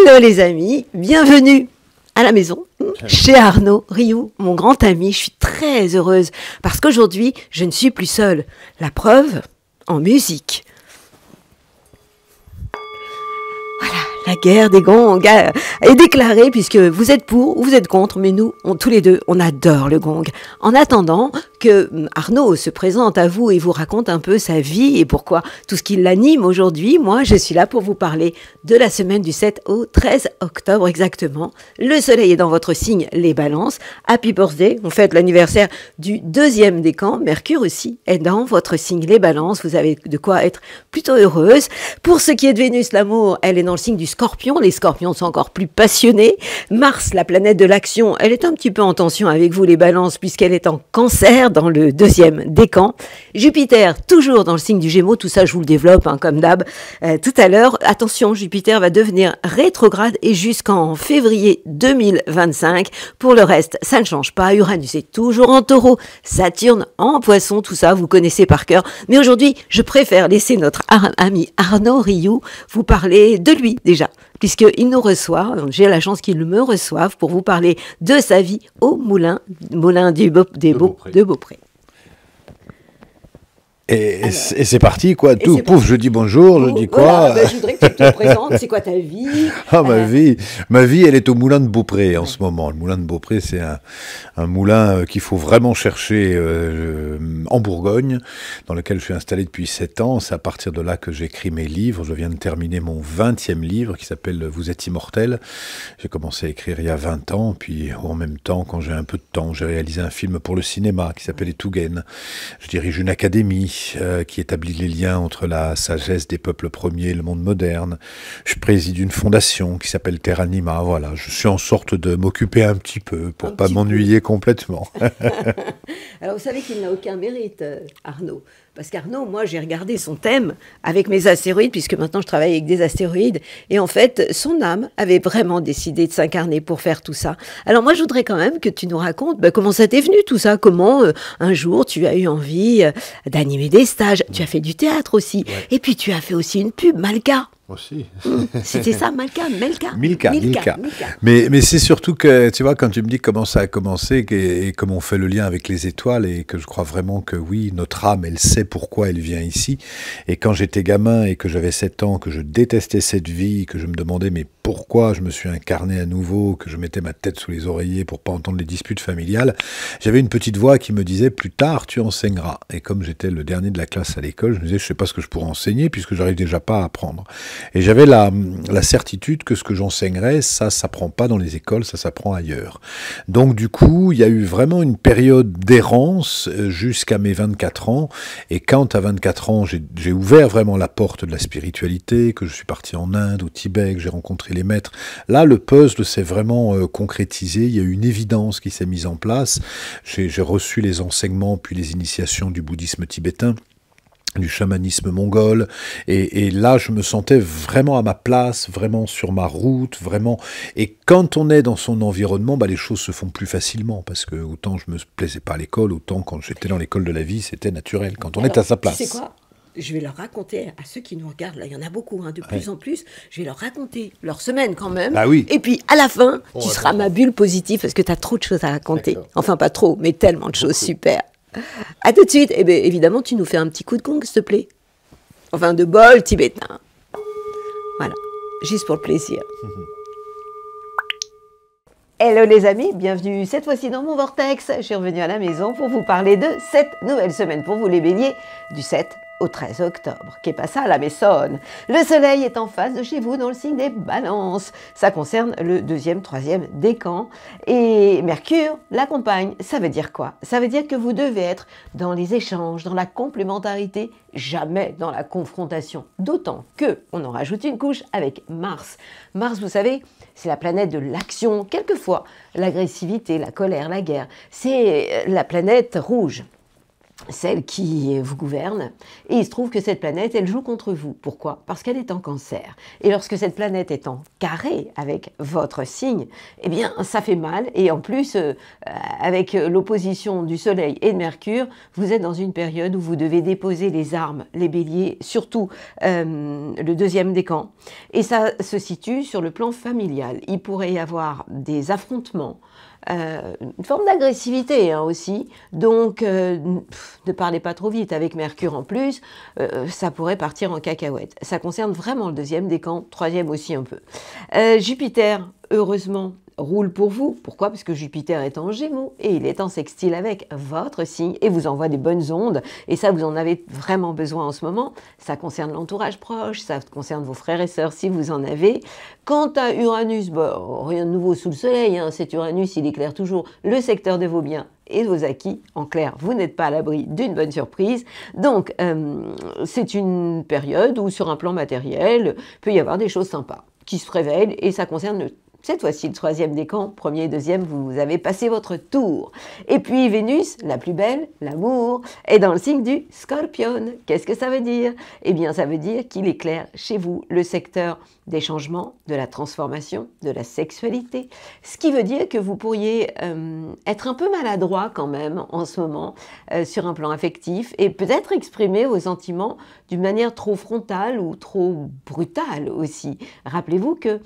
Hello les amis, bienvenue à la maison, chez Arnaud Rioux, mon grand ami. Je suis très heureuse parce qu'aujourd'hui, je ne suis plus seule. La preuve, en musique. Voilà, la guerre des gongs est déclarée puisque vous êtes pour ou vous êtes contre, mais nous, tous les deux, on adore le gong. En attendant que Arnaud se présente à vous et vous raconte un peu sa vie et pourquoi tout ce qui l'anime aujourd'hui, moi, je suis là pour vous parler de la semaine du 7 au 13 octobre exactement. Le soleil est dans votre signe, les balances. Happy birthday, on fête l'anniversaire du deuxième décan. Mercure aussi est dans votre signe, les balances. Vous avez de quoi être plutôt heureuse. Pour ce qui est de Vénus, l'amour, elle est dans le signe du scorpion. Les scorpions sont encore plus passionnés. Mars, la planète de l'action, elle est un petit peu en tension avec vous, les balances, puisqu'elle est en cancer dans le deuxième décan. Jupiter, toujours dans le signe du Gémeaux. Tout ça, je vous le développe, comme d'hab, tout à l'heure. Attention, Jupiter va devenir rétrograde et jusqu'en février 2025. Pour le reste, ça ne change pas. Uranus est toujours en Taureau. Saturne en Poisson. Tout ça, vous connaissez par cœur. Mais aujourd'hui, je préfère laisser notre ami Arnaud Rioux vous parler de lui déjà, puisqu'il nous reçoit, j'ai la chance qu'il me reçoive pour vous parler de sa vie au moulin de Beaupré. Et c'est parti, quoi. Tout, pouf, je dis bonjour, je dis quoi. Voilà, je voudrais que tu te présentes. C'est quoi ta vie? Ma vie, elle est au moulin de Beaupré en ce moment. Le moulin de Beaupré, c'est un moulin qu'il faut vraiment chercher en Bourgogne, dans lequel je suis installé depuis 7 ans. C'est à partir de là que j'écris mes livres. Je viens de terminer mon 20e livre qui s'appelle « Vous êtes immortel ». J'ai commencé à écrire il y a 20 ans, puis en même temps, quand j'ai un peu de temps, j'ai réalisé un film pour le cinéma qui s'appelle « Etougen ». Je dirige une académie qui établit les liens entre la sagesse des peuples premiers et le monde moderne. Je préside une fondation qui s'appelle Terra Anima. Voilà, je suis en sorte de m'occuper un petit peu pour pas m'ennuyer complètement. Alors vous savez qu'il n'a aucun mérite, Arnaud. Parce qu'Arnaud, moi, j'ai regardé son thème avec mes astéroïdes, puisque maintenant je travaille avec des astéroïdes. Et en fait, son âme avait vraiment décidé de s'incarner pour faire tout ça. Alors moi, je voudrais quand même que tu nous racontes comment ça t'est venu tout ça. Comment un jour tu as eu envie d'animer des stages. Tu as fait du théâtre aussi. Ouais. Et puis tu as fait aussi une pub, Malka. Aussi. C'était ça, Milka. Mais c'est surtout que, tu vois, quand tu me dis comment ça a commencé et comment on fait le lien avec les étoiles et que je crois vraiment que oui, notre âme, elle sait pourquoi elle vient ici. Et quand j'étais gamin et que j'avais 7 ans, que je détestais cette vie, que je me demandais mais pourquoi je me suis incarné à nouveau, que je mettais ma tête sous les oreillers pour pas entendre les disputes familiales, j'avais une petite voix qui me disait plus tard tu enseigneras. Et comme j'étais le dernier de la classe à l'école, je me disais je sais pas ce que je pourrais enseigner puisque j'arrive déjà pas à apprendre. Et j'avais la certitude que ce que j'enseignerais, ça s'apprend pas dans les écoles, ça s'apprend ailleurs. Donc du coup, il y a eu vraiment une période d'errance jusqu'à mes 24 ans. Et quand à 24 ans, j'ai ouvert vraiment la porte de la spiritualité, que je suis parti en Inde, au Tibet, que j'ai rencontré les maîtres, là, le puzzle s'est vraiment concrétisé. Il y a eu une évidence qui s'est mise en place. J'ai reçu les enseignements puis les initiations du bouddhisme tibétain, du chamanisme mongol, et là je me sentais vraiment à ma place, vraiment sur ma route, vraiment, et quand on est dans son environnement, les choses se font plus facilement, parce que autant je me plaisais pas à l'école, autant quand j'étais dans l'école de la vie, c'était naturel, quand on est à sa place. Tu sais quoi ? Je vais leur raconter à ceux qui nous regardent, là il y en a beaucoup, de plus en plus, je vais leur raconter leur semaine quand même, et puis à la fin, tu seras ma bulle positive, parce que tu as trop de choses à raconter, enfin pas trop, mais tellement de choses super. À tout de suite. Et bien évidemment, tu nous fais un petit coup de gong, s'il te plaît. Enfin, de bol tibétain. Voilà, juste pour le plaisir. Hello les amis, bienvenue cette fois-ci dans mon vortex. Je suis revenue à la maison pour vous parler de cette nouvelle semaine pour vous les béliers du 7 au 13 octobre. Qu'est pas ça la Messonne? Le soleil est en face de chez vous dans le signe des balances. Ça concerne le 2e, 3e décan. Et Mercure l'accompagne. Ça veut dire quoi? Ça veut dire que vous devez être dans les échanges, dans la complémentarité, jamais dans la confrontation. D'autant que on en rajoute une couche avec Mars. Mars, vous savez, c'est la planète de l'action. Quelquefois, l'agressivité, la colère, la guerre. C'est la planète rouge. celle qui vous gouverne, et il se trouve que cette planète, elle joue contre vous. Pourquoi? Parce qu'elle est en Cancer. Et lorsque cette planète est en carré avec votre signe, eh bien, ça fait mal, et en plus, avec l'opposition du Soleil et de Mercure, vous êtes dans une période où vous devez déposer les armes, les béliers, surtout le deuxième décan, et ça se situe sur le plan familial. Il pourrait y avoir des affrontements, une forme d'agressivité aussi, donc ne parlez pas trop vite, avec Mercure en plus, ça pourrait partir en cacahuète. Ça concerne vraiment le deuxième décan, troisième aussi un peu. Jupiter, heureusement, roule pour vous. Pourquoi? Parce que Jupiter est en Gémeaux et il est en sextile avec votre signe et vous envoie des bonnes ondes. Et ça, vous en avez vraiment besoin en ce moment. Ça concerne l'entourage proche, ça concerne vos frères et sœurs si vous en avez. Quant à Uranus, rien de nouveau sous le soleil. Cet Uranus, il éclaire toujours le secteur de vos biens et de vos acquis. En clair, vous n'êtes pas à l'abri d'une bonne surprise. Donc, c'est une période où, sur un plan matériel, il peut y avoir des choses sympas qui se révèlent et ça concerne cette fois-ci le troisième décan, premier et deuxième, vous avez passé votre tour. Et puis Vénus, la plus belle, l'amour, est dans le signe du Scorpion. Qu'est-ce que ça veut dire? Eh bien, ça veut dire qu'il éclaire chez vous le secteur des changements, de la transformation, de la sexualité. Ce qui veut dire que vous pourriez être un peu maladroit quand même en ce moment sur un plan affectif et peut-être exprimer vos sentiments d'une manière trop frontale ou trop brutale aussi. Rappelez-vous que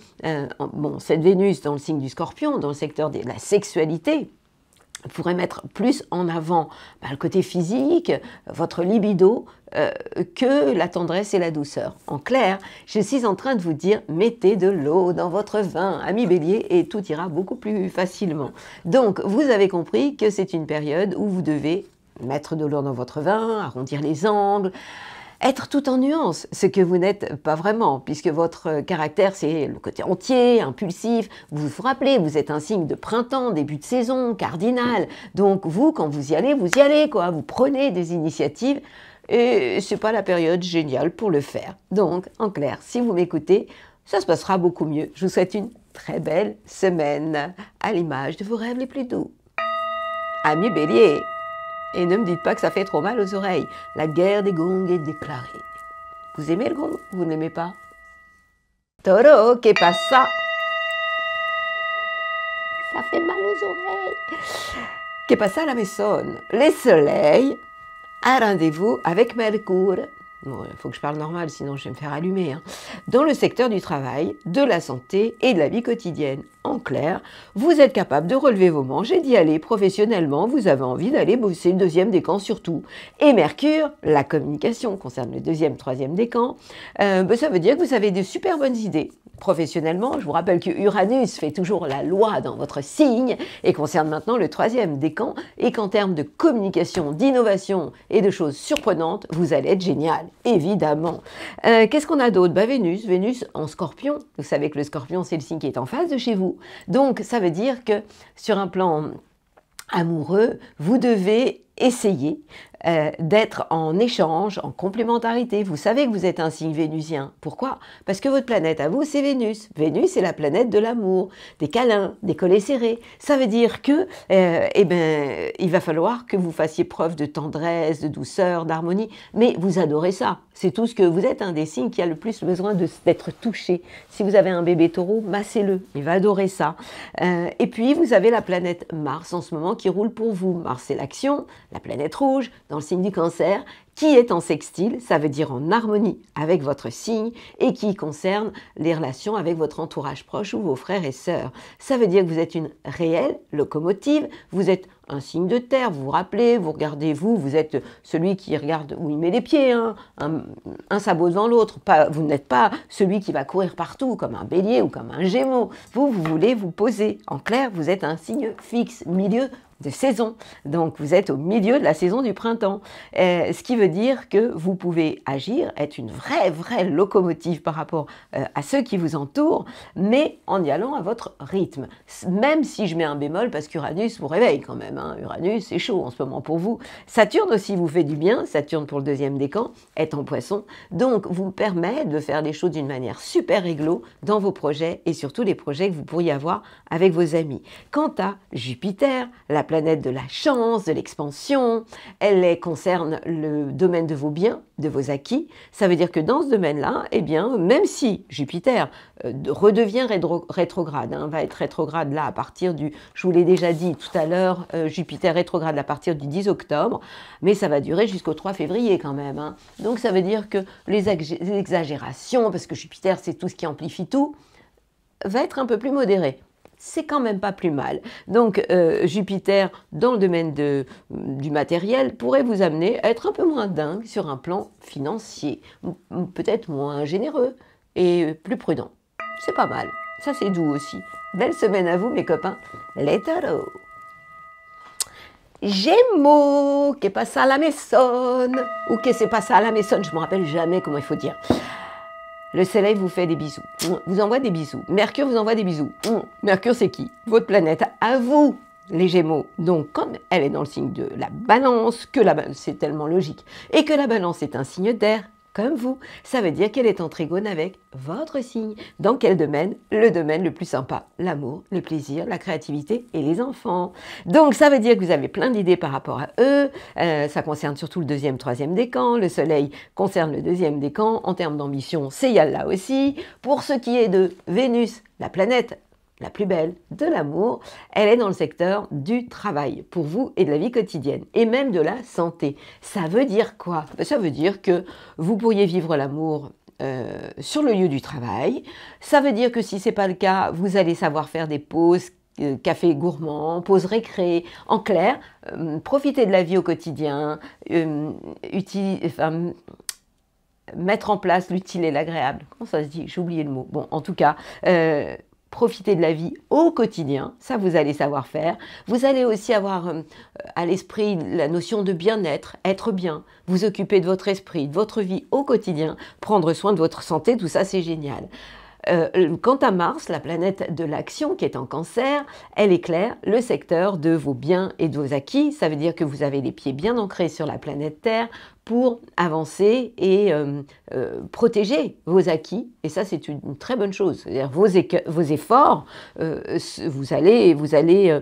cette Vénus dans le signe du Scorpion, dans le secteur de la sexualité, pourrait mettre plus en avant le côté physique, votre libido, que la tendresse et la douceur. En clair, je suis en train de vous dire, mettez de l'eau dans votre vin, ami Bélier, et tout ira beaucoup plus facilement. Donc, vous avez compris que c'est une période où vous devez mettre de l'eau dans votre vin, arrondir les angles, être tout en nuances, ce que vous n'êtes pas vraiment, puisque votre caractère, c'est le côté entier, impulsif. Vous vous rappelez, vous êtes un signe de printemps, début de saison, cardinal. Donc vous, quand vous y allez, quoi. Vous prenez des initiatives et c'est pas la période géniale pour le faire. Donc, en clair, si vous m'écoutez, ça se passera beaucoup mieux. Je vous souhaite une très belle semaine, à l'image de vos rêves les plus doux. Amis Bélier! Et ne me dites pas que ça fait trop mal aux oreilles. La guerre des gongs est déclarée. Vous aimez le gong? Vous n'aimez pas? Taureau, que pasa? Ça fait mal aux oreilles. Que pasa la maison? Les soleils a rendez-vous avec Mercure. Bon, il faut que je parle normal, sinon je vais me faire allumer. Dans le secteur du travail, de la santé et de la vie quotidienne. En clair, vous êtes capable de relever vos manches et d'y aller professionnellement. Vous avez envie d'aller bosser le deuxième décan surtout. Et Mercure, la communication concerne le deuxième, troisième décan. Ça veut dire que vous avez de super bonnes idées. Professionnellement, je vous rappelle que Uranus fait toujours la loi dans votre signe et concerne maintenant le troisième décan et qu'en termes de communication, d'innovation et de choses surprenantes, vous allez être génial, évidemment. Qu'est-ce qu'on a d'autre? Vénus en Scorpion. Vous savez que le Scorpion, c'est le signe qui est en face de chez vous. Donc, ça veut dire que sur un plan amoureux, vous devez essayer d'être en échange, en complémentarité. Vous savez que vous êtes un signe vénusien. Pourquoi? Parce que votre planète à vous, c'est Vénus. Vénus, c'est la planète de l'amour, des câlins, des collets serrés. Ça veut dire que, il va falloir que vous fassiez preuve de tendresse, de douceur, d'harmonie. Mais vous adorez ça. C'est tout ce que vous êtes un des signes qui a le plus besoin d'être touché. Si vous avez un bébé taureau, massez-le. Il va adorer ça. Et puis, vous avez la planète Mars en ce moment qui roule pour vous. Mars, c'est l'action, la planète rouge, dans le signe du Cancer, qui est en sextile, ça veut dire en harmonie avec votre signe, et qui concerne les relations avec votre entourage proche ou vos frères et sœurs. Ça veut dire que vous êtes une réelle locomotive, vous êtes un signe de terre, vous vous rappelez, vous regardez vous êtes celui qui regarde où il met les pieds, un sabot devant l'autre, vous n'êtes pas celui qui va courir partout comme un bélier ou comme un gémeaux. Vous voulez vous poser. En clair, vous êtes un signe fixe, milieu de saison. Donc, vous êtes au milieu de la saison du printemps. Ce qui veut dire que vous pouvez agir, être une vraie locomotive par rapport à ceux qui vous entourent, mais en y allant à votre rythme. Même si je mets un bémol, parce qu'Uranus vous réveille quand même. Uranus, c'est chaud en ce moment pour vous. Saturne aussi vous fait du bien. Saturne pour le deuxième décan est en Poisson. Donc, vous permet de faire les choses d'une manière super réglo dans vos projets et surtout les projets que vous pourriez avoir avec vos amis. Quant à Jupiter, la planète de la chance, de l'expansion. Elle concerne le domaine de vos biens, de vos acquis. Ça veut dire que dans ce domaine-là, eh bien, même si Jupiter redevient rétrograde, hein, va être rétrograde là à partir du, je vous l'ai déjà dit tout à l'heure, Jupiter rétrograde à partir du 10 octobre, mais ça va durer jusqu'au 3 février quand même. Hein. Donc ça veut dire que les exagérations, parce que Jupiter c'est tout ce qui amplifie tout, va être un peu plus modéré. C'est quand même pas plus mal. Donc Jupiter, dans le domaine du matériel, pourrait vous amener à être un peu moins dingue sur un plan financier, peut-être moins généreux et plus prudent. C'est pas mal. Ça, c'est doux aussi. Belle semaine à vous, mes copains. Les tarots. Gémeaux, que pasa a la maison, ou que se pasa a la maison, je ne me rappelle jamais comment il faut dire. Le soleil vous fait des bisous, vous envoie des bisous. Mercure vous envoie des bisous. Mercure, c'est qui? Votre planète, à vous, les Gémeaux. Donc, comme elle est dans le signe de la Balance, c'est tellement logique, et que la Balance est un signe d'air, comme vous, ça veut dire qu'elle est en trigone avec votre signe. Dans quel domaine? Le domaine le plus sympa, l'amour, le plaisir, la créativité et les enfants. Donc ça veut dire que vous avez plein d'idées par rapport à eux, ça concerne surtout le deuxième, troisième décan, le soleil concerne le deuxième décan, en termes d'ambition, c'est là aussi. Pour ce qui est de Vénus, la planète la plus belle de l'amour, elle est dans le secteur du travail pour vous et de la vie quotidienne et même de la santé. Ça veut dire quoi? Ça veut dire que vous pourriez vivre l'amour sur le lieu du travail. Ça veut dire que si ce n'est pas le cas, vous allez savoir faire des pauses café gourmand, pause récré, en clair, profiter de la vie au quotidien, mettre en place l'utile et l'agréable. Comment ça se dit? J'ai oublié le mot. Bon, en tout cas, profiter de la vie au quotidien, ça vous allez savoir faire. Vous allez aussi avoir à l'esprit la notion de bien-être, être bien, vous occuper de votre esprit, de votre vie au quotidien, prendre soin de votre santé, tout ça c'est génial. Quant à Mars, la planète de l'action qui est en Cancer, elle éclaire le secteur de vos biens et de vos acquis. Ça veut dire que vous avez les pieds bien ancrés sur la planète Terre pour avancer et protéger vos acquis. Et ça, c'est une très bonne chose. C'est-à-dire vos efforts, vous allez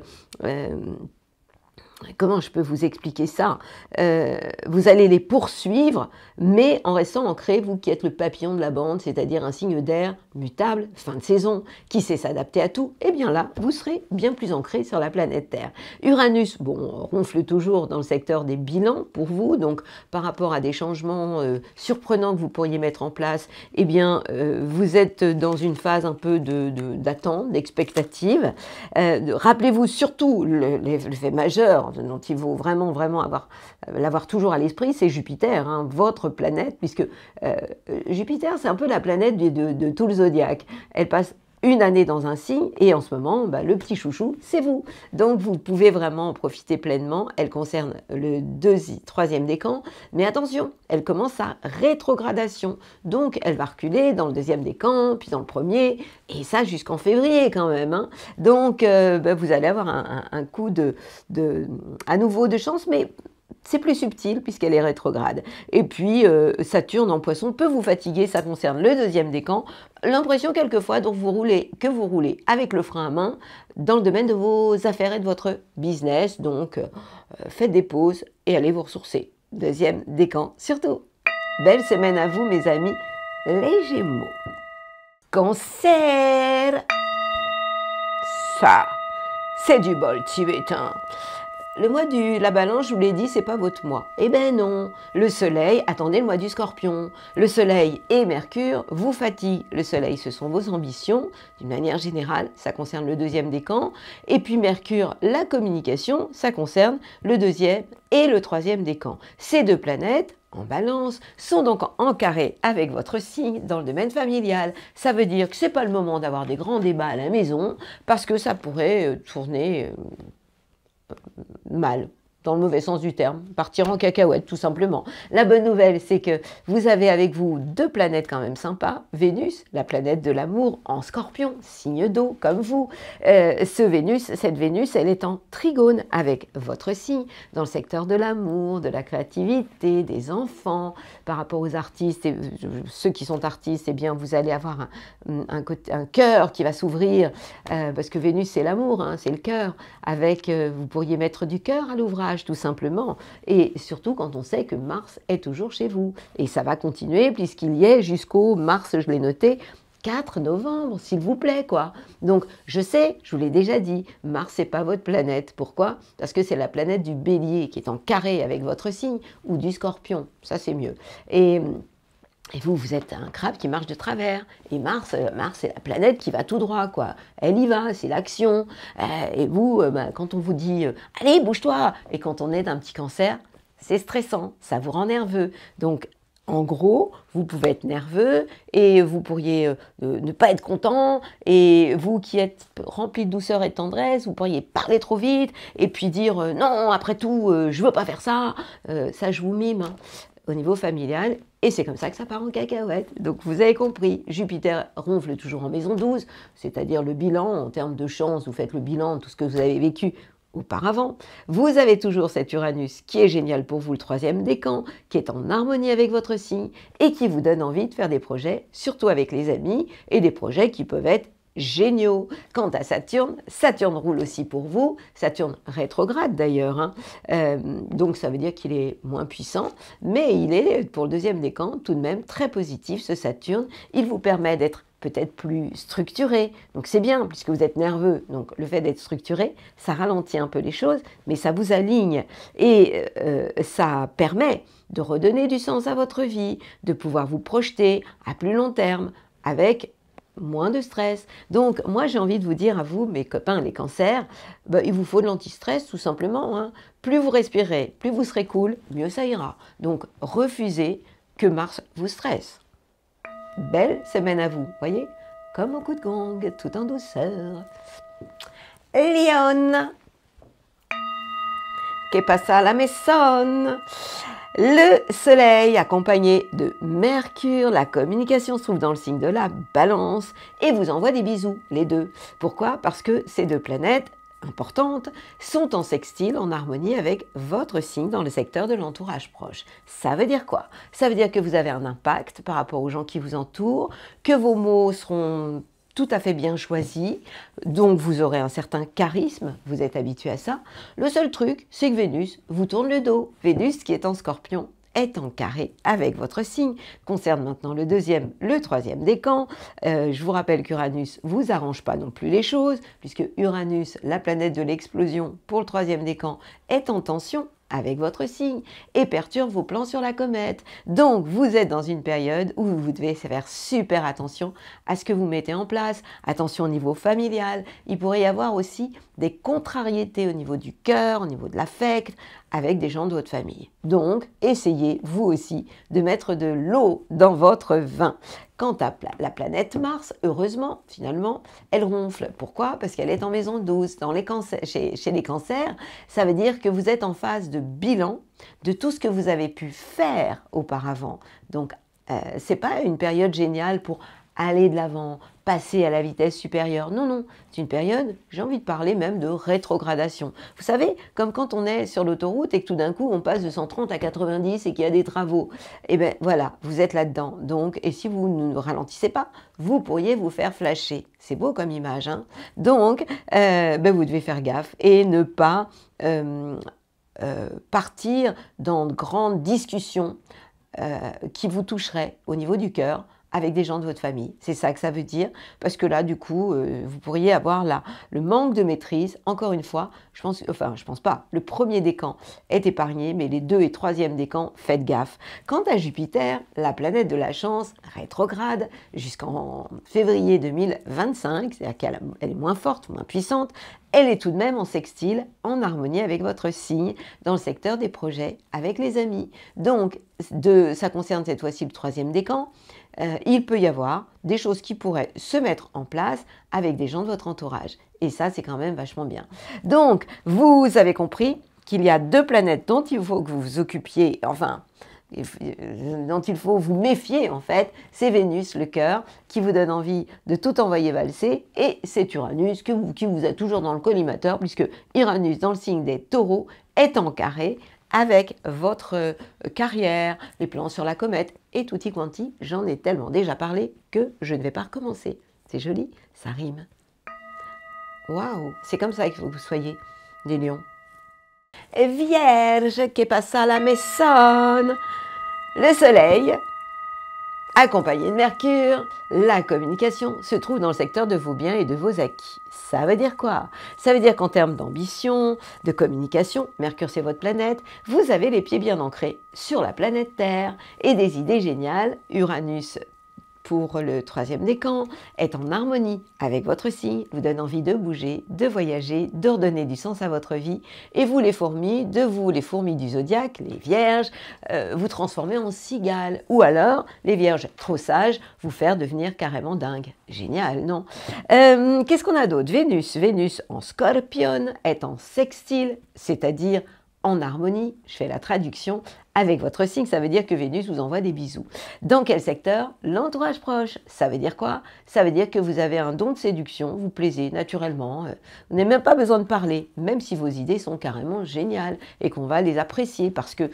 comment je peux vous expliquer ça? Vous allez les poursuivre, mais en restant ancré, vous qui êtes le papillon de la bande, c'est-à-dire un signe d'air mutable, fin de saison, qui sait s'adapter à tout, et bien là, vous serez bien plus ancré sur la planète Terre. Uranus, bon, ronfle toujours dans le secteur des bilans pour vous, donc par rapport à des changements surprenants que vous pourriez mettre en place, eh bien, vous êtes dans une phase un peu d'attente, d'expectative. Rappelez-vous surtout le fait majeur dont il faut vraiment l'avoir toujours à l'esprit, c'est Jupiter, hein, votre planète, puisque Jupiter, c'est un peu la planète de tout le zodiaque. Elle passe une année dans un signe, et en ce moment, le petit chouchou, c'est vous. Donc, vous pouvez vraiment en profiter pleinement. Elle concerne le troisième décan, mais attention, elle commence sa rétrogradation. Donc, elle va reculer dans le deuxième décan, puis dans le premier, et ça jusqu'en février quand même. Hein. Donc, vous allez avoir un coup à nouveau de chance, mais c'est plus subtil puisqu'elle est rétrograde. Et puis, Saturne en Poisson peut vous fatiguer, ça concerne le deuxième décan. L'impression quelquefois que vous roulez avec le frein à main dans le domaine de vos affaires et de votre business. Donc, faites des pauses et allez vous ressourcer. Deuxième décan surtout. Belle semaine à vous, mes amis, les Gémeaux. Cancer. Ça, c'est du bol tibétain. Le mois de la Balance, je vous l'ai dit, c'est pas votre mois. Eh ben non, le Soleil, attendez le mois du Scorpion. Le Soleil et Mercure vous fatiguent. Le Soleil, ce sont vos ambitions, d'une manière générale, ça concerne le deuxième décan. Et puis Mercure, la communication, ça concerne le deuxième et le troisième décan. Ces deux planètes, en Balance, sont donc en carré avec votre signe dans le domaine familial. Ça veut dire que c'est pas le moment d'avoir des grands débats à la maison, parce que ça pourrait tourner mal dans le mauvais sens du terme, partir en cacahuète tout simplement. La bonne nouvelle, c'est que vous avez avec vous deux planètes quand même sympas. Vénus, la planète de l'amour en Scorpion, signe d'eau comme vous. Cette Vénus, elle est en trigone avec votre signe, dans le secteur de l'amour, de la créativité, des enfants. Par rapport aux artistes, et ceux qui sont artistes, eh bien vous allez avoir un cœur qui va s'ouvrir, parce que Vénus c'est l'amour, hein, c'est le cœur. Avec, vous pourriez mettre du cœur à l'ouvrage tout simplement. Et surtout quand on sait que Mars est toujours chez vous. Et ça va continuer puisqu'il y est jusqu'au Mars, je l'ai noté, 4 novembre, s'il vous plaît, quoi. Donc, je sais, je vous l'ai déjà dit, Mars, c'est pas votre planète. Pourquoi? Parce que c'est la planète du Bélier qui est en carré avec votre signe, ou du Scorpion. Ça, c'est mieux. Et vous, vous êtes un crabe qui marche de travers. Et Mars, c'est la planète qui va tout droit, quoi. Elle y va, c'est l'action. Et vous, quand on vous dit « Allez, bouge-toi !» et quand on est un petit cancer, c'est stressant, ça vous rend nerveux. Donc, en gros, vous pouvez être nerveux et vous pourriez ne pas être content. Et vous qui êtes rempli de douceur et de tendresse, vous pourriez parler trop vite et puis dire non, après tout, je veux pas faire ça. Ça, je vous mime hein, au niveau familial. Et c'est comme ça que ça part en cacahuète. Donc vous avez compris, Jupiter ronfle toujours en maison 12, c'est-à-dire le bilan en termes de chance, vous faites le bilan de tout ce que vous avez vécu auparavant. Vous avez toujours cet Uranus qui est génial pour vous, le 3e décan, qui est en harmonie avec votre signe et qui vous donne envie de faire des projets, surtout avec les amis, et des projets qui peuvent être géniaux. Quant à Saturne, Saturne roule aussi pour vous, Saturne rétrograde d'ailleurs, hein. Donc ça veut dire qu'il est moins puissant, mais il est, pour le 2e décan, tout de même très positif ce Saturne. Il vous permet d'être peut-être plus structuré, donc c'est bien puisque vous êtes nerveux, donc le fait d'être structuré, ça ralentit un peu les choses, mais ça vous aligne et ça permet de redonner du sens à votre vie, de pouvoir vous projeter à plus long terme avec moins de stress. Donc moi j'ai envie de vous dire à vous, mes copains les cancers, il vous faut de l'anti-stress tout simplement, hein. Plus vous respirez, plus vous serez cool, mieux ça ira. Donc refusez que Mars vous stresse. Belle semaine à vous, voyez, comme au coup de gong, tout en douceur. Lion, que pasa la maison? Le soleil accompagné de Mercure, la communication se trouve dans le signe de la Balance et vous envoie des bisous, les deux. Pourquoi? Parce que ces deux planètes importantes sont en sextile, en harmonie avec votre signe dans le secteur de l'entourage proche. Ça veut dire quoi? Ça veut dire que vous avez un impact par rapport aux gens qui vous entourent, que vos mots seront tout à fait bien choisis, donc vous aurez un certain charisme, vous êtes habitué à ça. Le seul truc, c'est que Vénus vous tourne le dos. Vénus, qui est en Scorpion, est en carré avec votre signe, concerne maintenant le 2e, le 3e décan. Je vous rappelle qu'Uranus vous arrange pas non plus les choses, puisque Uranus, la planète de l'explosion pour le 3e décan, est en tension avec votre signe et perturbe vos plans sur la comète. Donc vous êtes dans une période où vous devez faire super attention à ce que vous mettez en place, attention au niveau familial. Il pourrait y avoir aussi des contrariétés au niveau du cœur, au niveau de l'affect, avec des gens de votre famille. Donc essayez vous aussi de mettre de l'eau dans votre vin. Quant à la planète Mars, heureusement, finalement, elle ronfle. Pourquoi? Parce qu'elle est en maison 12. Dans les cancers, chez les cancers, ça veut dire que vous êtes en phase de bilan de tout ce que vous avez pu faire auparavant. Donc, ce n'est pas une période géniale pour aller de l'avant, passer à la vitesse supérieure. Non, non, c'est une période, j'ai envie de parler même de rétrogradation. Vous savez, comme quand on est sur l'autoroute et que tout d'un coup on passe de 130 à 90 et qu'il y a des travaux. Et bien voilà, vous êtes là-dedans. Donc, et si vous ne ralentissez pas, vous pourriez vous faire flasher. C'est beau comme image, hein. Donc, vous devez faire gaffe et ne pas partir dans de grandes discussions qui vous toucheraient au niveau du cœur, avec des gens de votre famille. C'est ça que ça veut dire, parce que là, du coup, vous pourriez avoir le manque de maîtrise. Encore une fois, je pense pas, le 1er décan est épargné, mais les 2 et 3e décans, faites gaffe. Quant à Jupiter, la planète de la chance, rétrograde jusqu'en février 2025, c'est-à-dire qu'elle est moins forte, moins puissante, elle est tout de même en sextile, en harmonie avec votre signe, dans le secteur des projets, avec les amis. Donc, ça concerne cette fois-ci le 3e décan, il peut y avoir des choses qui pourraient se mettre en place avec des gens de votre entourage. Et ça, c'est quand même vachement bien. Donc, vous avez compris qu'il y a 2 planètes dont il faut que vous vous occupiez, enfin, dont il faut vous méfier en fait, c'est Vénus, le cœur, qui vous donne envie de tout envoyer valser, et c'est Uranus qui vous a toujours dans le collimateur, puisque Uranus dans le signe des taureaux est en carré avec votre carrière, les plans sur la comète et tutti quanti. J'en ai tellement déjà parlé que je ne vais pas recommencer. C'est joli, ça rime. Waouh, c'est comme ça qu'il faut que vous soyez des lions. Et Vierge, que passa la maison. Le soleil, accompagné de Mercure, la communication se trouve dans le secteur de vos biens et de vos acquis. Ça veut dire quoi? Ça veut dire qu'en termes d'ambition, de communication, Mercure c'est votre planète, vous avez les pieds bien ancrés sur la planète Terre et des idées géniales. Uranus, pour le 3e décan, est en harmonie avec votre signe, vous donne envie de bouger, de voyager, de redonner du sens à votre vie. Et vous les fourmis, les fourmis du zodiaque, les vierges, vous transformez en cigales. Ou alors, les vierges trop sages, vous faire devenir carrément dingue. Génial, non? Qu'est-ce qu'on a d'autre? Vénus en scorpion est en sextile, c'est-à-dire en harmonie, je fais la traduction, avec votre signe, ça veut dire que Vénus vous envoie des bisous. Dans quel secteur? L'entourage proche. Ça veut dire quoi? Ça veut dire que vous avez un don de séduction, vous plaisez naturellement, vous n'avez même pas besoin de parler, même si vos idées sont carrément géniales et qu'on va les apprécier parce que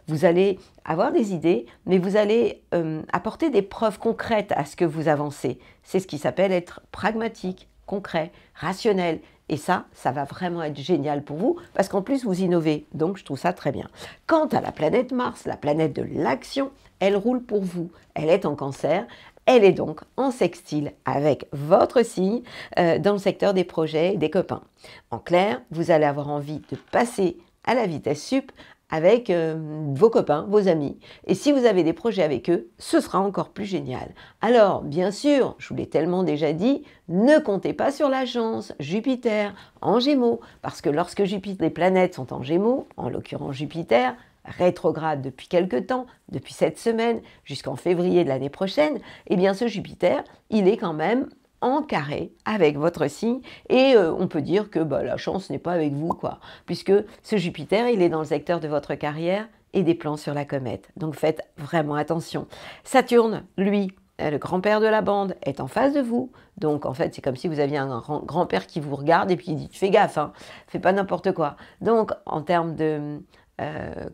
vous allez avoir des idées, mais vous allez apporter des preuves concrètes à ce que vous avancez. C'est ce qui s'appelle être pragmatique, concret, rationnel. Et ça va vraiment être génial pour vous, parce qu'en plus, vous innovez. Donc, je trouve ça très bien. Quant à la planète Mars, la planète de l'action, elle roule pour vous. Elle est en Cancer. Elle est donc en sextile avec votre signe dans le secteur des projets et des copains. En clair, vous allez avoir envie de passer à la vitesse sup avec vos copains, vos amis. Et si vous avez des projets avec eux, ce sera encore plus génial. Alors, bien sûr, je vous l'ai tellement déjà dit, ne comptez pas sur la chance. Jupiter en Gémeaux, parce que lorsque les planètes sont en Gémeaux, en l'occurrence Jupiter, rétrograde depuis quelque temps, depuis cette semaine jusqu'en février de l'année prochaine, eh bien ce Jupiter, il est quand même en carré avec votre signe et on peut dire que la chance n'est pas avec vous, quoi, puisque ce Jupiter, il est dans le secteur de votre carrière et des plans sur la comète. Donc faites vraiment attention. Saturne, lui, le grand-père de la bande, est en face de vous. Donc en fait, c'est comme si vous aviez un grand-père qui vous regarde et puis il dit « fais gaffe, hein, fais pas n'importe quoi ». Donc en termes de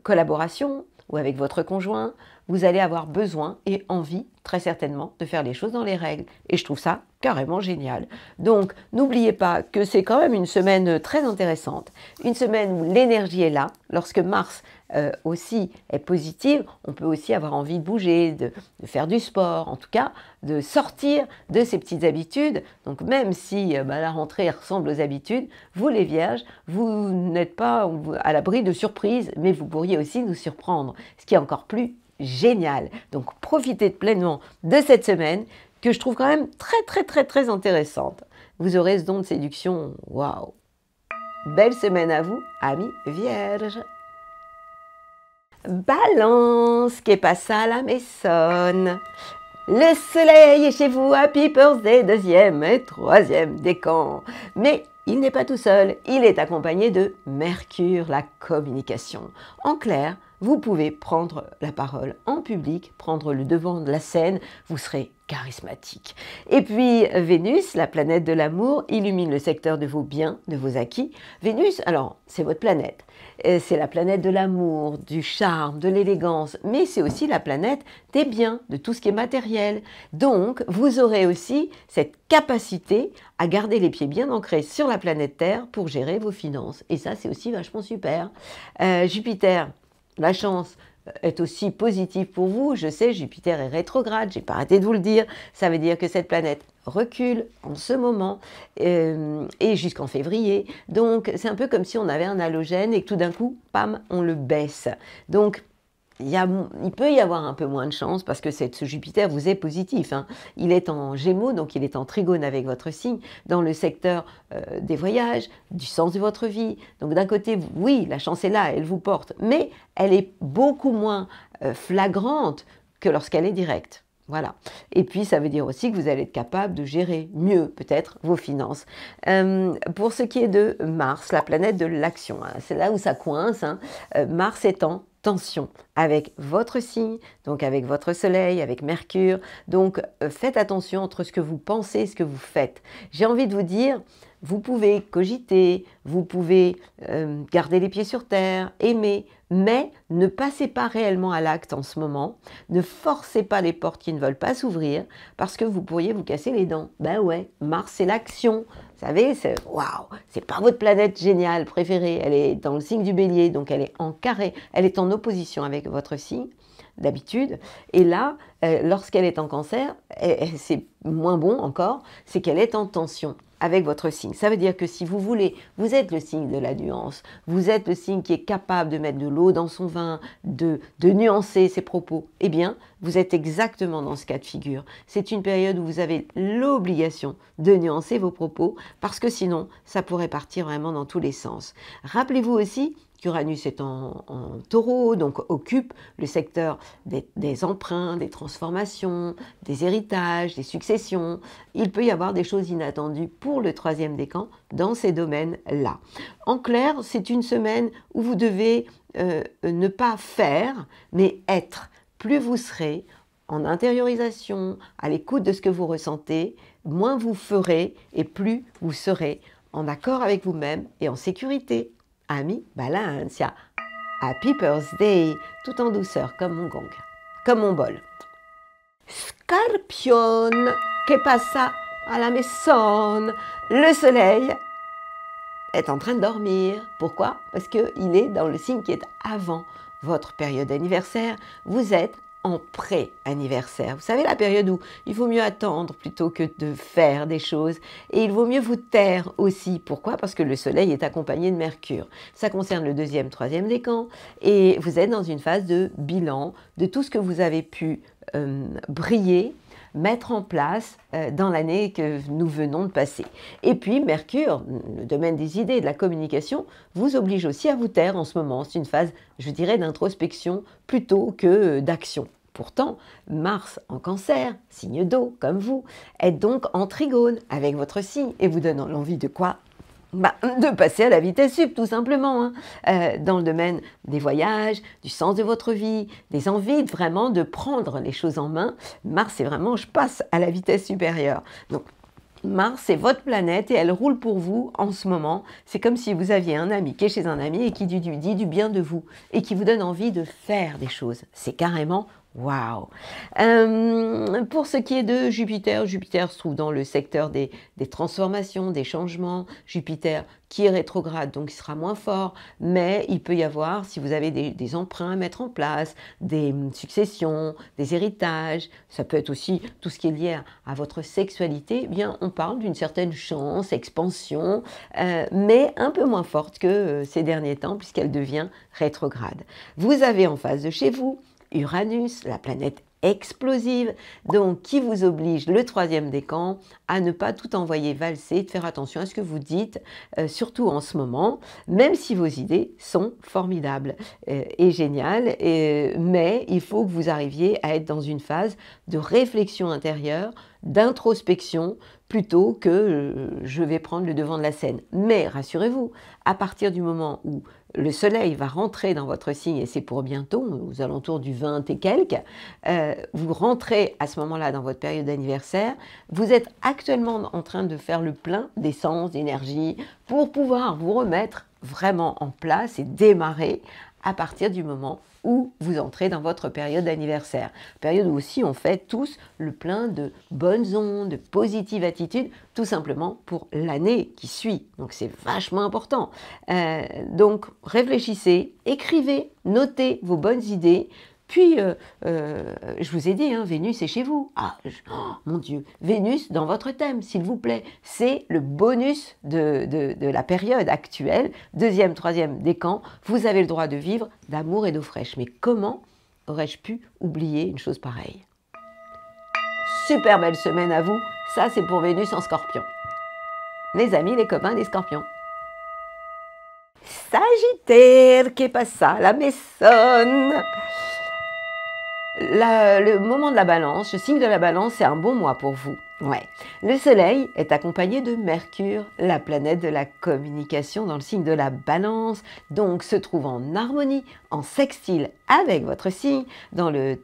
collaboration ou avec votre conjoint, vous allez avoir besoin et envie, très certainement, de faire les choses dans les règles. Et je trouve ça carrément génial. Donc, n'oubliez pas que c'est quand même une semaine très intéressante. Une semaine où l'énergie est là. Lorsque Mars aussi est positive, on peut aussi avoir envie de bouger, de faire du sport, en tout cas, de sortir de ces petites habitudes. Donc, même si la rentrée ressemble aux habitudes, vous les vierges, vous n'êtes pas à l'abri de surprises, mais vous pourriez aussi nous surprendre, ce qui est encore plus génial. Donc profitez pleinement de cette semaine que je trouve quand même très intéressante. Vous aurez ce don de séduction, waouh! Belle semaine à vous, amis vierges. Balance, que passa la maison. Le soleil est chez vous, happy birthday, 2e et 3e décan. Mais il n'est pas tout seul, il est accompagné de Mercure, la communication. En clair, vous pouvez prendre la parole en public, prendre le devant de la scène, vous serez charismatique. Et puis Vénus, la planète de l'amour, illumine le secteur de vos biens, de vos acquis. Vénus, alors, c'est votre planète. C'est la planète de l'amour, du charme, de l'élégance, mais c'est aussi la planète des biens, de tout ce qui est matériel. Donc, vous aurez aussi cette capacité à garder les pieds bien ancrés sur la planète Terre pour gérer vos finances. Et ça, c'est aussi vachement super. Jupiter, la chance est aussi positive pour vous. Je sais, Jupiter est rétrograde, j'ai pas arrêté de vous le dire. Ça veut dire que cette planète recule en ce moment et jusqu'en février. Donc, c'est un peu comme si on avait un halogène et que tout d'un coup, pam, on le baisse. Donc, il peut y avoir un peu moins de chance parce que ce Jupiter vous est positif. Hein. Il est en Gémeaux, donc il est en trigone avec votre signe, dans le secteur des voyages, du sens de votre vie. Donc d'un côté, oui, la chance est là, elle vous porte, mais elle est beaucoup moins flagrante que lorsqu'elle est directe. Voilà. Et puis, ça veut dire aussi que vous allez être capable de gérer mieux, peut-être, vos finances. Pour ce qui est de Mars, la planète de l'action, hein, c'est là où ça coince. Hein. Mars est en tension avec votre signe, donc avec votre soleil, avec Mercure. Donc, faites attention entre ce que vous pensez et ce que vous faites. J'ai envie de vous dire, vous pouvez cogiter, vous pouvez garder les pieds sur terre, aimer, mais ne passez pas réellement à l'acte en ce moment. Ne forcez pas les portes qui ne veulent pas s'ouvrir parce que vous pourriez vous casser les dents. Ben ouais, Mars c'est l'action. Vous savez, c'est waouh, c'est pas votre planète géniale préférée. Elle est dans le signe du Bélier, donc elle est en carré, elle est en opposition avec votre signe d'habitude. Et là, lorsqu'elle est en Cancer, c'est moins bon encore, c'est qu'elle est en tension avec votre signe. Ça veut dire que si vous voulez, vous êtes le signe de la nuance, vous êtes le signe qui est capable de mettre de l'eau dans son vin, de nuancer ses propos, eh bien, vous êtes exactement dans ce cas de figure. C'est une période où vous avez l'obligation de nuancer vos propos, parce que sinon, ça pourrait partir vraiment dans tous les sens. Rappelez-vous aussi qu'Uranus est en taureau, donc occupe le secteur des emprunts, des transformations, des héritages, des successions. Il peut y avoir des choses inattendues pour le troisième décan dans ces domaines-là. En clair, c'est une semaine où vous devez ne pas faire, mais être. Plus vous serez en intériorisation, à l'écoute de ce que vous ressentez, moins vous ferez et plus vous serez en accord avec vous-même et en sécurité. Ami Balancia, Happy Birthday, tout en douceur, comme mon gong, comme mon bol. Scorpion, que pasa à la maison? Le soleil est en train de dormir. Pourquoi? Parce qu'il est dans le signe qui est avant votre période d'anniversaire. Vous êtes en pré-anniversaire. Vous savez, la période où il vaut mieux attendre plutôt que de faire des choses. Et il vaut mieux vous taire aussi. Pourquoi? Parce que le soleil est accompagné de Mercure. Ça concerne le deuxième, troisième décan. Et vous êtes dans une phase de bilan de tout ce que vous avez pu briller, mettre en place dans l'année que nous venons de passer. Et puis Mercure, le domaine des idées et de la communication, vous oblige aussi à vous taire en ce moment. C'est une phase, je dirais, d'introspection plutôt que d'action. Pourtant, Mars en Cancer, signe d'eau comme vous, est donc en trigone avec votre signe et vous donne l'envie de quoi? De passer à la vitesse sup, tout simplement, hein. Dans le domaine des voyages, du sens de votre vie, des envies vraiment de prendre les choses en main. Mars, c'est vraiment, je passe à la vitesse supérieure. Donc, Mars, c'est votre planète et elle roule pour vous en ce moment. C'est comme si vous aviez un ami qui est chez un ami et qui dit du bien de vous et qui vous donne envie de faire des choses. C'est carrément waouh! Pour ce qui est de Jupiter, Jupiter se trouve dans le secteur des transformations, des changements. Jupiter qui est rétrograde, donc il sera moins fort, mais il peut y avoir, si vous avez des emprunts à mettre en place, des successions, des héritages, ça peut être aussi tout ce qui est lié à votre sexualité, eh bien on parle d'une certaine chance, expansion, mais un peu moins forte que ces derniers temps, puisqu'elle devient rétrograde. Vous avez en face de chez vous Uranus, la planète explosive, donc qui vous oblige, le troisième décan, à ne pas tout envoyer valser, de faire attention à ce que vous dites, surtout en ce moment, même si vos idées sont formidables et géniales, mais il faut que vous arriviez à être dans une phase de réflexion intérieure, d'introspection, plutôt que je vais prendre le devant de la scène. Mais rassurez-vous, à partir du moment où le soleil va rentrer dans votre signe, et c'est pour bientôt, aux alentours du 20 et quelques, vous rentrez à ce moment-là dans votre période d'anniversaire, vous êtes actuellement en train de faire le plein d'essence, d'énergie, pour pouvoir vous remettre vraiment en place et démarrer à partir du moment où vous entrez dans votre période d'anniversaire. Période où aussi on fait tous le plein de bonnes ondes, de positive attitude, tout simplement pour l'année qui suit. Donc c'est vachement important. Donc réfléchissez, écrivez, notez vos bonnes idées. Puis, je vous ai dit, hein, Vénus est chez vous. Ah, oh, mon Dieu, Vénus dans votre thème, s'il vous plaît. C'est le bonus de la période actuelle, deuxième, troisième décan. Vous avez le droit de vivre d'amour et d'eau fraîche. Mais comment aurais-je pu oublier une chose pareille? Super belle semaine à vous. Ça, c'est pour Vénus en Scorpion. Les amis, les copains, les Scorpions. Sagittaire, que passa la maison? Le moment de la balance, le signe de la balance, c'est un bon mois pour vous. Ouais. Le soleil est accompagné de Mercure, la planète de la communication dans le signe de la balance, donc se trouve en harmonie, en sextile avec votre signe dans le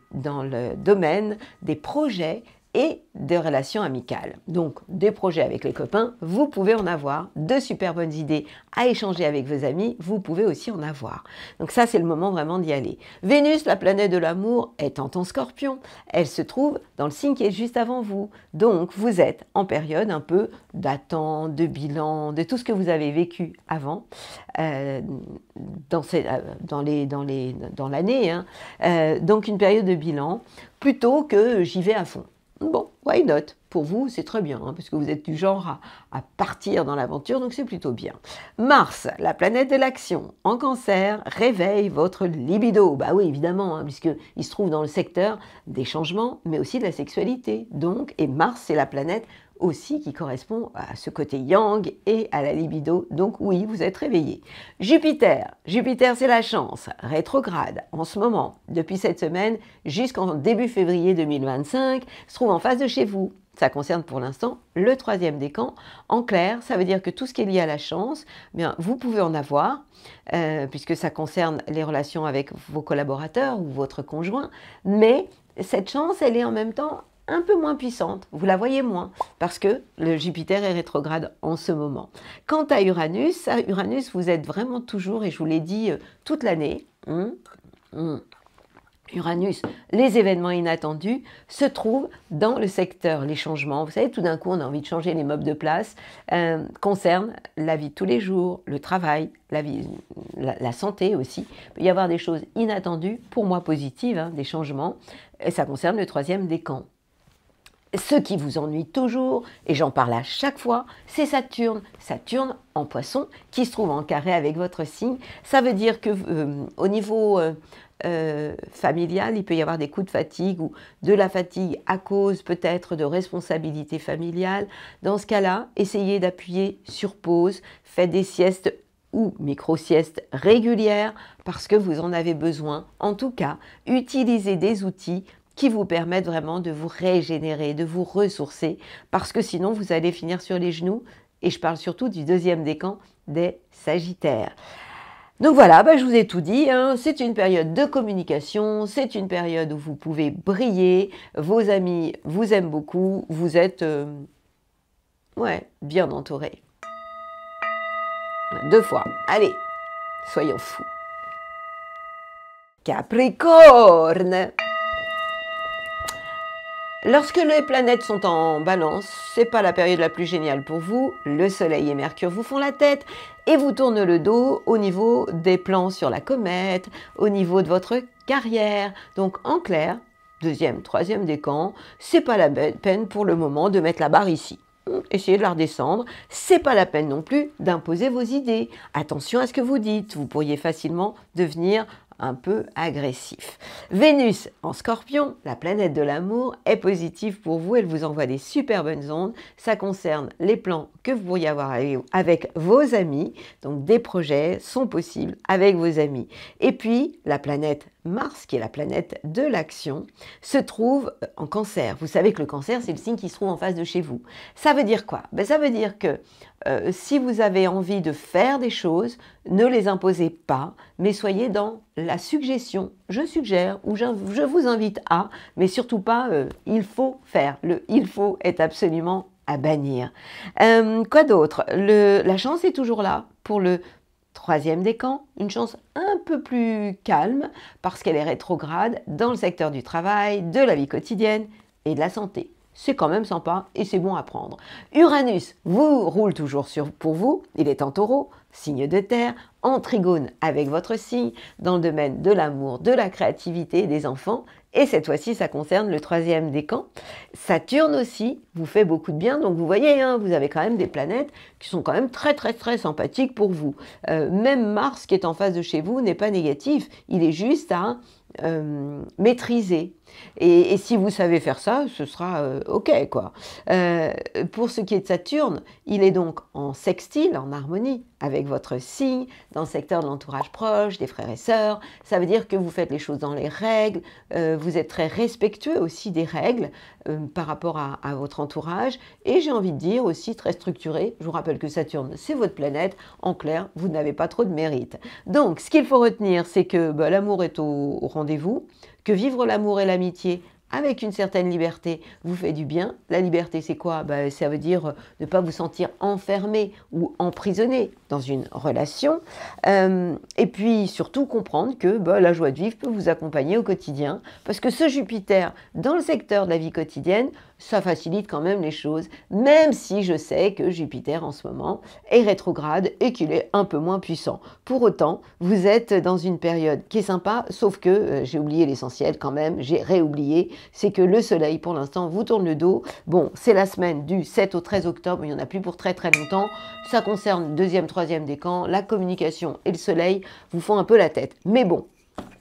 domaine des projets et de relations amicales. Donc, des projets avec les copains, vous pouvez en avoir. De super bonnes idées à échanger avec vos amis, vous pouvez aussi en avoir. Donc ça, c'est le moment vraiment d'y aller. Vénus, la planète de l'amour, étant en Scorpion, elle se trouve dans le signe qui est juste avant vous. Donc, vous êtes en période un peu d'attente, de bilan, de tout ce que vous avez vécu avant, dans l'année. Hein. Donc, une période de bilan, plutôt que j'y vais à fond. Bon, why not? Pour vous, c'est très bien, hein, parce que vous êtes du genre à partir dans l'aventure, donc c'est plutôt bien. Mars, la planète de l'action, en Cancer, réveille votre libido. Bah oui, évidemment, hein, puisqu'il se trouve dans le secteur des changements, mais aussi de la sexualité. Donc, et Mars, c'est la planète aussi qui correspond à ce côté yang et à la libido. Donc oui, vous êtes réveillé. Jupiter, c'est la chance, rétrograde en ce moment, depuis cette semaine jusqu'en début février 2025, se trouve en face de chez vous. Ça concerne pour l'instant le 3e décan. En clair, ça veut dire que tout ce qui est lié à la chance, eh bien, vous pouvez en avoir, puisque ça concerne les relations avec vos collaborateurs ou votre conjoint, mais cette chance, elle est en même temps un peu moins puissante, vous la voyez moins, parce que le Jupiter est rétrograde en ce moment. Quant à Uranus, vous êtes vraiment toujours, et je vous l'ai dit toute l'année, Uranus, les événements inattendus, se trouvent dans le secteur, les changements. Vous savez, tout d'un coup, on a envie de changer les meubles de place, concerne la vie de tous les jours, le travail, la santé aussi. Il peut y avoir des choses inattendues, pour moi positives, hein, des changements, et ça concerne le 3e décan. Ce qui vous ennuie toujours, et j'en parle à chaque fois, c'est Saturne. Saturne en Poisson, qui se trouve en carré avec votre signe. Ça veut dire que au niveau familial, il peut y avoir des coups de fatigue ou de la fatigue à cause peut-être de responsabilités familiales. Dans ce cas-là, essayez d'appuyer sur pause, faites des siestes ou micro-siestes régulières parce que vous en avez besoin. En tout cas, utilisez des outils qui vous permettent vraiment de vous régénérer, de vous ressourcer, parce que sinon vous allez finir sur les genoux, et je parle surtout du 2e décan des Sagittaires. Donc voilà, je vous ai tout dit, hein. C'est une période de communication, c'est une période où vous pouvez briller, vos amis vous aiment beaucoup, vous êtes bien entourés. 2 fois, allez, soyons fous. Capricorne! Lorsque les planètes sont en balance, c'est pas la période la plus géniale pour vous. Le Soleil et Mercure vous font la tête et vous tournent le dos au niveau des plans sur la comète, au niveau de votre carrière. Donc en clair, 2e, 3e décan, c'est pas la peine pour le moment de mettre la barre ici. Essayez de la redescendre. C'est pas la peine non plus d'imposer vos idées. Attention à ce que vous dites. Vous pourriez facilement devenir un peu agressif. Vénus en Scorpion, la planète de l'amour, est positive pour vous. Elle vous envoie des super bonnes ondes. Ça concerne les plans que vous pourriez avoir avec vos amis. Donc des projets sont possibles avec vos amis. Et puis la planète Mars, qui est la planète de l'action, se trouve en Cancer. Vous savez que le Cancer, c'est le signe qui se trouve en face de chez vous. Ça veut dire quoi? Ça veut dire que si vous avez envie de faire des choses, ne les imposez pas, mais soyez dans la suggestion. Je suggère ou je vous invite à, mais surtout pas il faut faire. Le il faut est absolument à bannir. Quoi d'autre? La chance est toujours là pour le 3e décan, une chance un peu plus calme parce qu'elle est rétrograde dans le secteur du travail, de la vie quotidienne et de la santé. C'est quand même sympa et c'est bon à prendre. Uranus vous roule toujours pour vous, il est en Taureau, signe de terre, en trigone avec votre signe, dans le domaine de l'amour, de la créativité et des enfants. Et cette fois-ci, ça concerne le 3e décan. Saturne aussi vous fait beaucoup de bien. Donc vous voyez, hein, vous avez quand même des planètes qui sont quand même très très très sympathiques pour vous. Même Mars qui est en face de chez vous n'est pas négatif. Il est juste à maîtriser. Et si vous savez faire ça, ce sera OK, quoi. Pour ce qui est de Saturne, il est donc en sextile, en harmonie avec votre signe, dans le secteur de l'entourage proche, des frères et sœurs. Ça veut dire que vous faites les choses dans les règles, vous êtes très respectueux aussi des règles par rapport à votre entourage. Et j'ai envie de dire aussi très structuré. Je vous rappelle que Saturne, c'est votre planète. En clair, vous n'avez pas trop de mérite. Donc, ce qu'il faut retenir, c'est que l'amour est au rendez-vous, que vivre l'amour et l'amitié avec une certaine liberté vous fait du bien. La liberté, c'est quoi? Ça veut dire ne pas vous sentir enfermé ou emprisonné dans une relation. Et puis surtout comprendre que la joie de vivre peut vous accompagner au quotidien. Parce que ce Jupiter, dans le secteur de la vie quotidienne, ça facilite quand même les choses, même si je sais que Jupiter en ce moment est rétrograde et qu'il est un peu moins puissant. Pour autant, vous êtes dans une période qui est sympa, sauf que j'ai oublié l'essentiel quand même, j'ai réoublié, c'est que le soleil pour l'instant vous tourne le dos. Bon, c'est la semaine du 7 au 13 octobre, il n'y en a plus pour très très longtemps. Ça concerne le deuxième, troisième décan, la communication et le soleil vous font un peu la tête. Mais bon,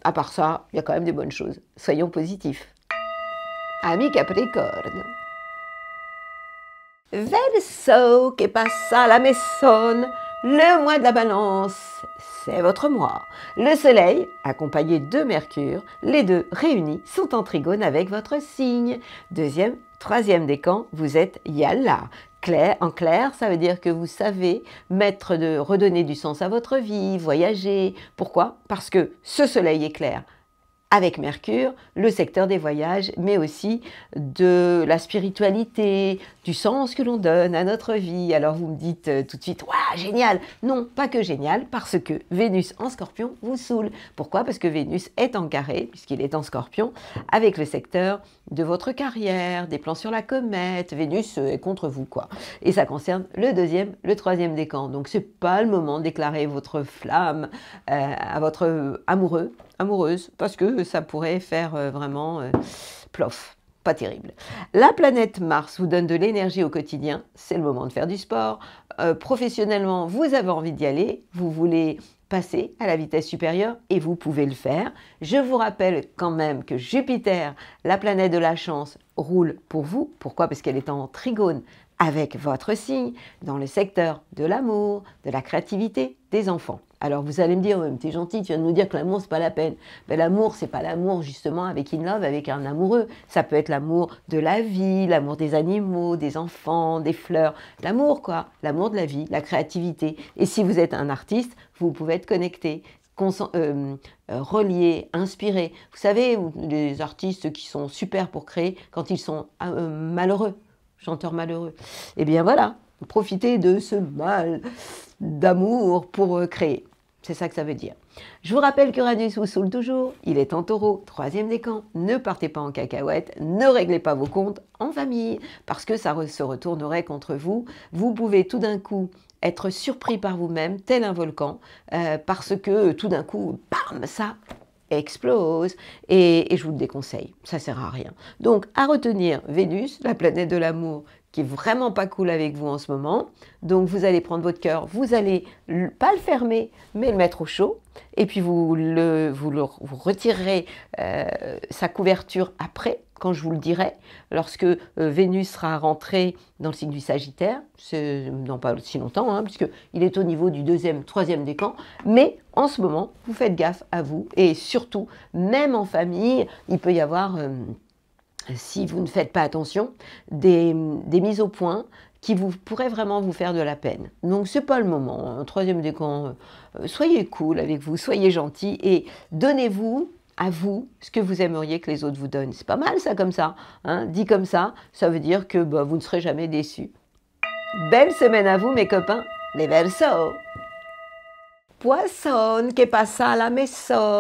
à part ça, il y a quand même des bonnes choses. Soyons positifs. Ami Capricorne. Verseau, che passa la maison, le mois de la balance, c'est votre mois. Le soleil, accompagné de Mercure, les deux réunis sont en trigone avec votre signe. Deuxième, troisième décan, vous êtes Yalla. En clair, ça veut dire que vous savez redonner du sens à votre vie, voyager. Pourquoi? Parce que ce soleil est clair avec Mercure, le secteur des voyages, mais aussi de la spiritualité, du sens que l'on donne à notre vie. Alors vous me dites tout de suite, waouh, génial! Non, pas que génial, parce que Vénus en Scorpion vous saoule. Pourquoi? Parce que Vénus est en carré, puisqu'il est en Scorpion, avec le secteur de votre carrière, des plans sur la comète. Vénus est contre vous, quoi. Et ça concerne le deuxième, le troisième décan. Donc c'est pas le moment de déclarer votre flamme à votre amoureuse, parce que ça pourrait faire vraiment plof, pas terrible. La planète Mars vous donne de l'énergie au quotidien, c'est le moment de faire du sport. Professionnellement, vous avez envie d'y aller, vous voulez passer à la vitesse supérieure et vous pouvez le faire. Je vous rappelle quand même que Jupiter, la planète de la chance, roule pour vous. Pourquoi? Parce qu'elle est en trigone avec votre signe dans le secteur de l'amour, de la créativité, des enfants. Alors vous allez me dire, ouais, t'es gentil, tu viens de nous dire que l'amour c'est pas la peine. Ben, l'amour c'est pas l'amour justement avec in love, avec un amoureux. Ça peut être l'amour de la vie, l'amour des animaux, des enfants, des fleurs. L'amour quoi, l'amour de la vie, la créativité. Et si vous êtes un artiste, vous pouvez être connecté, relié, inspiré. Vous savez, les artistes qui sont super pour créer quand ils sont malheureux, chanteurs malheureux. Eh bien voilà, profitez de ce mal d'amour pour créer. C'est ça que ça veut dire. Je vous rappelle qu'Uranus vous saoule toujours. Il est en taureau, troisième décan. Ne partez pas en cacahuète, ne réglez pas vos comptes en famille, parce que ça se retournerait contre vous. Vous pouvez tout d'un coup être surpris par vous-même, tel un volcan, parce que tout d'un coup, bam, ça explose. Et je vous le déconseille, ça sert à rien. Donc, à retenir Vénus, la planète de l'amour, qui est vraiment pas cool avec vous en ce moment. Donc vous allez prendre votre cœur, vous allez pas le fermer, mais le mettre au chaud. Et puis vous retirerez sa couverture après, quand je vous le dirai, lorsque Vénus sera rentrée dans le signe du Sagittaire, c'est dans pas si longtemps, puisqu'il est au niveau du deuxième, troisième décan. Mais en ce moment, vous faites gaffe à vous. Et surtout, même en famille, il peut y avoir... si vous ne faites pas attention, des mises au point qui pourraient vraiment vous faire de la peine. Donc c'est pas le moment. Un troisième décan, soyez cool avec vous, soyez gentil et donnez-vous à vous ce que vous aimeriez que les autres vous donnent. C'est pas mal ça comme ça. Hein? Dit comme ça veut dire que vous ne serez jamais déçus. Belle semaine à vous mes copains, les Verseaux. Poisson, che passa la maison.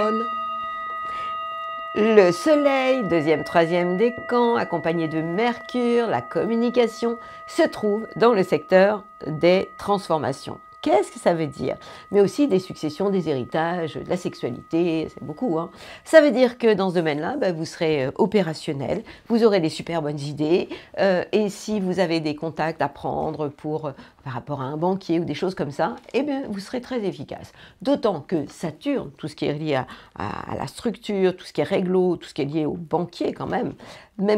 Le soleil, deuxième, troisième décan, accompagné de Mercure, la communication, se trouve dans le secteur des transformations. Qu'est-ce que ça veut dire? Mais aussi des successions, des héritages, de la sexualité, c'est beaucoup. Hein. Ça veut dire que dans ce domaine-là, vous serez opérationnel, vous aurez des super bonnes idées, et si vous avez des contacts à prendre par rapport à un banquier ou des choses comme ça, eh bien, vous serez très efficace. D'autant que Saturne, tout ce qui est lié à la structure, tout ce qui est réglo, tout ce qui est lié au banquier quand même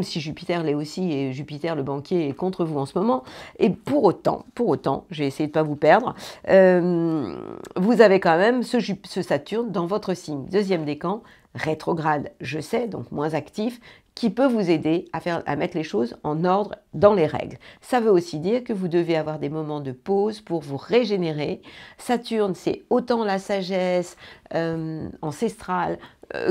si Jupiter l'est aussi, et Jupiter, le banquier, est contre vous en ce moment, et pour autant, j'ai essayé de ne pas vous perdre, vous avez quand même ce Saturne dans votre signe. Deuxième décan, rétrograde, je sais, donc moins actif, qui peut vous aider à mettre les choses en ordre dans les règles. Ça veut aussi dire que vous devez avoir des moments de pause pour vous régénérer. Saturne, c'est autant la sagesse ancestrale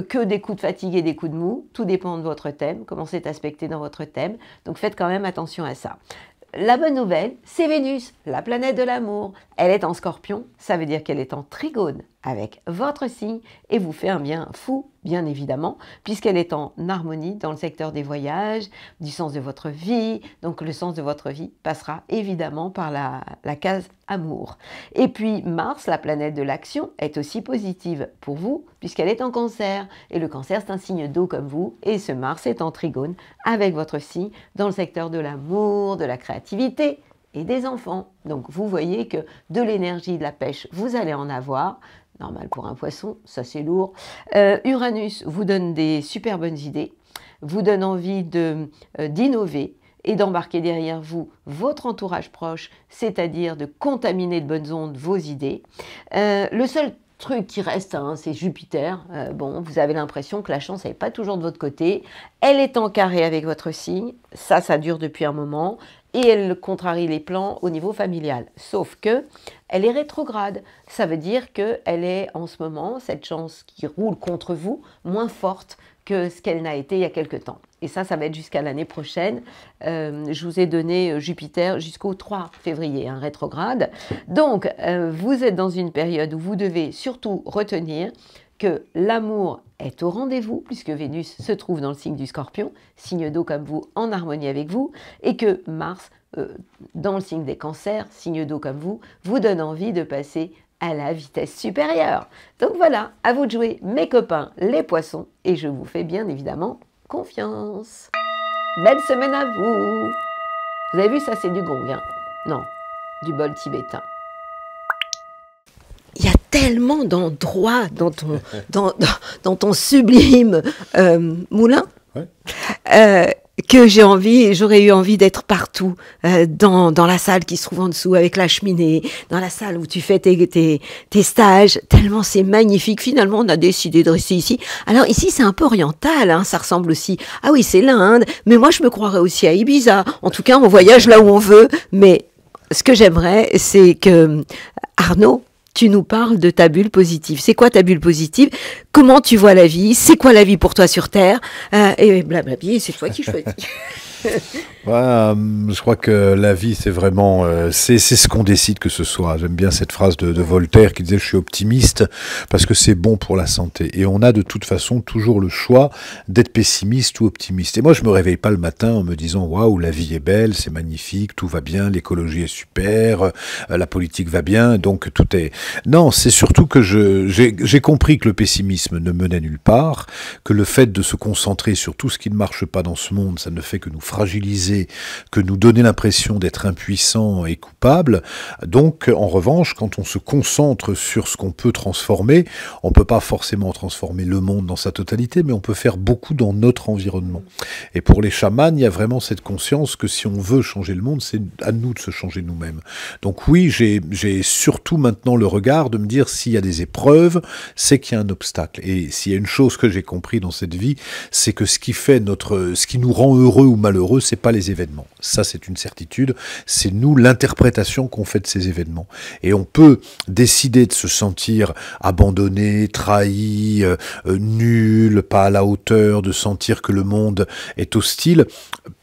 que des coups de fatigue et des coups de mou. Tout dépend de votre thème, comment c'est aspecté dans votre thème. Donc faites quand même attention à ça. La bonne nouvelle, c'est Vénus, la planète de l'amour. Elle est en Scorpion, ça veut dire qu'elle est en trigone avec votre signe et vous fait un bien fou, bien évidemment, puisqu'elle est en harmonie dans le secteur des voyages, du sens de votre vie. Donc le sens de votre vie passera évidemment par la case amour. Et puis Mars, la planète de l'action, est aussi positive pour vous, puisqu'elle est en Cancer. Et le Cancer, c'est un signe d'eau comme vous, et ce Mars est en trigone avec votre signe dans le secteur de l'amour, de la créativité et des enfants. Donc vous voyez que de l'énergie, de la pêche, vous allez en avoir. Normal pour un poisson, ça c'est lourd. Uranus vous donne des super bonnes idées, vous donne envie d'innover et d'embarquer derrière vous votre entourage proche, c'est-à-dire de contaminer de bonnes ondes vos idées. Le seul truc qui reste, hein, c'est Jupiter. Bon, vous avez l'impression que la chance n'est pas toujours de votre côté. Elle est en carré avec votre signe, ça dure depuis un moment, et elle contrarie les plans au niveau familial. Sauf que elle est rétrograde. Ça veut dire qu'elle est en ce moment, cette chance qui roule contre vous, moins forte que ce qu'elle n'a été il y a quelque temps. Et ça va être jusqu'à l'année prochaine. Je vous ai donné Jupiter jusqu'au 3 février, un rétrograde. Donc, vous êtes dans une période où vous devez surtout retenir que l'amour est au rendez-vous, puisque Vénus se trouve dans le signe du Scorpion, signe d'eau comme vous, en harmonie avec vous, et que Mars, dans le signe des Cancers, signe d'eau comme vous donne envie de passer à la vitesse supérieure. Donc voilà, à vous de jouer, mes copains, les poissons, et je vous fais bien évidemment confiance. Belle semaine à vous. Vous avez vu, ça c'est du gong, hein? Non, du bol tibétain. Il y a tellement d'endroits dans ton sublime moulin, que j'aurais eu envie d'être partout, dans la salle qui se trouve en dessous avec la cheminée, dans la salle où tu fais tes stages, tellement c'est magnifique. Finalement, on a décidé de rester ici. Alors ici, c'est un peu oriental, hein, ça ressemble aussi, ah oui, c'est l'Inde, mais moi je me croirais aussi à Ibiza. En tout cas, on voyage là où on veut, mais ce que j'aimerais, c'est que Arnaud, tu nous parles de ta bulle positive. C'est quoi ta bulle positive? Comment tu vois la vie? C'est quoi la vie pour toi sur Terre? Et blablabla, c'est toi qui choisis. Je crois que la vie, c'est vraiment, c'est ce qu'on décide que ce soit. J'aime bien cette phrase de Voltaire qui disait « Je suis optimiste parce que c'est bon pour la santé ». Et on a de toute façon toujours le choix d'être pessimiste ou optimiste. Et moi, je me réveille pas le matin en me disant « Waouh, la vie est belle, c'est magnifique, tout va bien, l'écologie est super, la politique va bien, donc tout est… » Non, c'est surtout que j'ai compris que le pessimisme ne menait nulle part, que le fait de se concentrer sur tout ce qui ne marche pas dans ce monde, ça ne fait que nous fragiliser, que nous donner l'impression d'être impuissants et coupables. Donc, en revanche, quand on se concentre sur ce qu'on peut transformer, on ne peut pas forcément transformer le monde dans sa totalité, mais on peut faire beaucoup dans notre environnement. Et pour les chamans, il y a vraiment cette conscience que si on veut changer le monde, c'est à nous de se changer nous-mêmes. Donc oui, j'ai surtout maintenant le regard de me dire s'il y a des épreuves, c'est qu'il y a un obstacle. Et s'il y a une chose que j'ai compris dans cette vie, c'est que ce qui nous rend heureux ou malheureux, c'est pas les événements. Ça, c'est une certitude. C'est nous, l'interprétation qu'on fait de ces événements. Et on peut décider de se sentir abandonné, trahi, nul, pas à la hauteur, de sentir que le monde est hostile,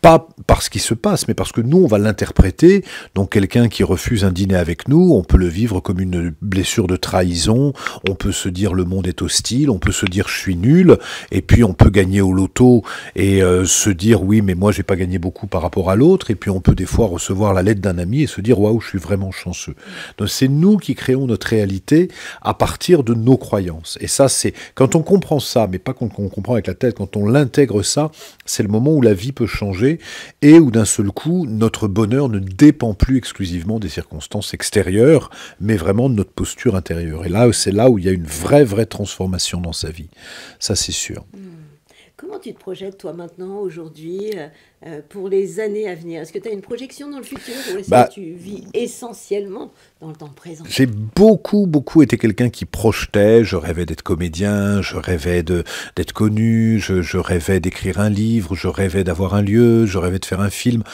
pas parce qu'il se passe, mais parce que nous, on va l'interpréter. Donc, quelqu'un qui refuse un dîner avec nous, on peut le vivre comme une blessure de trahison, on peut se dire le monde est hostile, on peut se dire je suis nul, et puis on peut gagner au loto et se dire oui, mais moi, j'ai pas gagné beaucoup par rapport à l'autre, et puis on peut des fois recevoir la lettre d'un ami et se dire « Waouh, je suis vraiment chanceux ». Donc c'est nous qui créons notre réalité à partir de nos croyances. Et ça, c'est quand on comprend ça, mais pas qu'on comprend avec la tête, quand on l'intègre ça, c'est le moment où la vie peut changer et où d'un seul coup, notre bonheur ne dépend plus exclusivement des circonstances extérieures, mais vraiment de notre posture intérieure. Et là, c'est là où il y a une vraie transformation dans sa vie. Ça, c'est sûr. Comment tu te projettes, toi, maintenant, aujourd'hui, pour les années à venir? Est-ce que tu as une projection dans le futur ou est-ce que tu vis essentiellement dans le temps présent? J'ai beaucoup été quelqu'un qui projetait. Je rêvais d'être comédien, je rêvais d'être connu, je rêvais d'écrire un livre, je rêvais d'avoir un lieu, je rêvais de faire un film.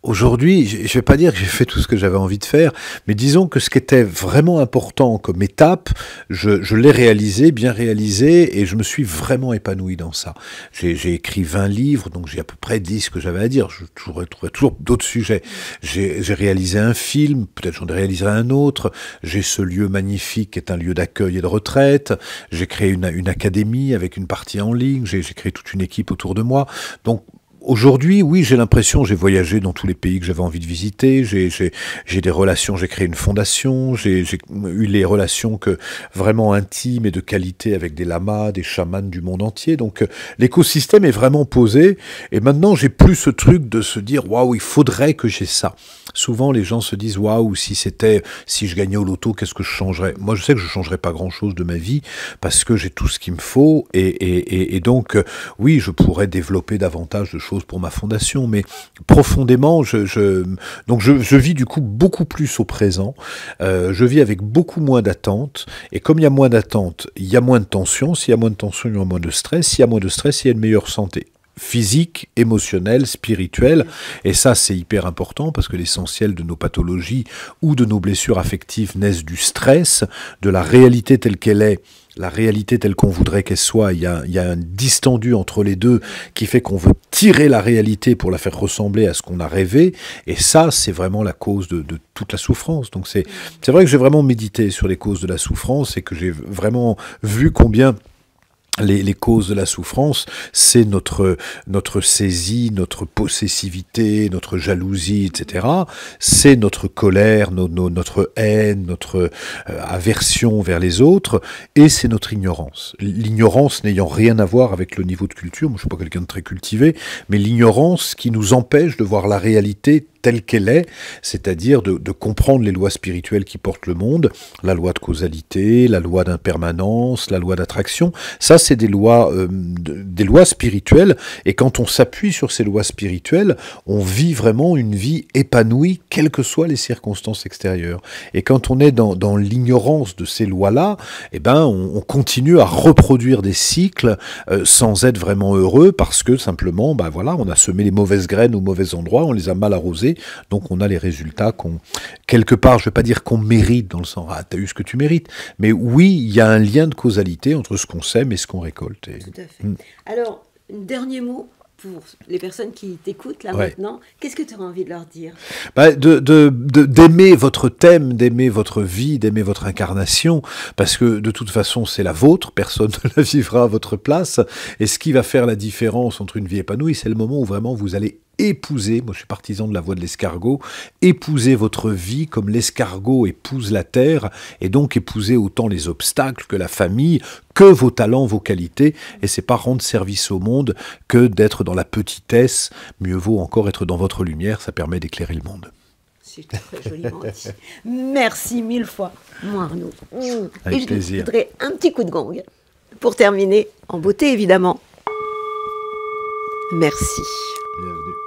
Aujourd'hui, je ne vais pas dire que j'ai fait tout ce que j'avais envie de faire, mais disons que ce qui était vraiment important comme étape, je l'ai réalisé, bien réalisé, et je me suis vraiment épanoui dans ça. J'ai écrit 20 livres, donc j'ai à peu près dit ce que j'avais à dire. Je trouverai toujours d'autres sujets. J'ai réalisé un film, peut-être j'en réaliserai un autre. J'ai ce lieu magnifique qui est un lieu d'accueil et de retraite. J'ai créé une académie avec une partie en ligne. J'ai créé toute une équipe autour de moi. Donc, aujourd'hui, oui, j'ai l'impression, j'ai voyagé dans tous les pays que j'avais envie de visiter, j'ai des relations, j'ai créé une fondation, j'ai eu les relations vraiment intimes et de qualité avec des lamas, des chamans du monde entier. Donc l'écosystème est vraiment posé et maintenant j'ai plus ce truc de se dire waouh, il faudrait que j'ai ça. Souvent les gens se disent waouh, si je gagnais au loto, qu'est-ce que je changerais? Moi je sais que je changerais pas grand-chose de ma vie parce que j'ai tout ce qu'il me faut et donc oui, je pourrais développer davantage de choses pour ma fondation, mais profondément, donc je vis du coup beaucoup plus au présent, je vis avec beaucoup moins d'attentes, et comme il y a moins d'attentes, il y a moins de tension, s'il y a moins de tension, il y a moins de stress, s'il y a moins de stress, il y a une meilleure santé physique, émotionnelle, spirituelle, et ça c'est hyper important parce que l'essentiel de nos pathologies ou de nos blessures affectives naissent du stress, de la réalité telle qu'elle est. La réalité telle qu'on voudrait qu'elle soit, il y a un distendu entre les deux qui fait qu'on veut tirer la réalité pour la faire ressembler à ce qu'on a rêvé, et ça, c'est vraiment la cause de toute la souffrance. Donc c'est vrai que j'ai vraiment médité sur les causes de la souffrance et que j'ai vraiment vu combien les causes de la souffrance, c'est notre saisie, notre possessivité, notre jalousie, etc. C'est notre colère, notre haine, notre aversion vers les autres, et c'est notre ignorance. L'ignorance n'ayant rien à voir avec le niveau de culture, moi je suis pas quelqu'un de très cultivé, mais l'ignorance qui nous empêche de voir la réalité telle qu'elle est, c'est-à-dire de comprendre les lois spirituelles qui portent le monde, la loi de causalité, la loi d'impermanence, la loi d'attraction. Ça, c'est des lois spirituelles, et quand on s'appuie sur ces lois spirituelles, on vit vraiment une vie épanouie, quelles que soient les circonstances extérieures. Et quand on est dans l'ignorance de ces lois-là, eh ben, on continue à reproduire des cycles sans être vraiment heureux, parce que simplement, ben voilà, on a semé les mauvaises graines au mauvais endroit, on les a mal arrosées. Donc on a les résultats quelque part, je ne vais pas dire qu'on mérite dans le sens, ah, t'as eu ce que tu mérites, mais oui, il y a un lien de causalité entre ce qu'on sème et ce qu'on récolte. Tout à fait. Alors, un dernier mot pour les personnes qui t'écoutent là maintenant, qu'est-ce que tu auras envie de leur dire? D'aimer votre thème, d'aimer votre vie, d'aimer votre incarnation, parce que de toute façon c'est la vôtre, personne ne la vivra à votre place, et ce qui va faire la différence entre une vie épanouie, c'est le moment où vraiment vous allez épouser, moi je suis partisan de la voie de l'escargot, épouser votre vie comme l'escargot épouse la terre, et donc épouser autant les obstacles que la famille, que vos talents, vos qualités, et c'est pas rendre service au monde que d'être dans la petitesse, mieux vaut encore être dans votre lumière, ça permet d'éclairer le monde. C'est très joliment dit. Merci mille fois, mon Arnaud. Avec plaisir. Je voudrais un petit coup de gong pour terminer, en beauté évidemment. Merci. Bienvenue.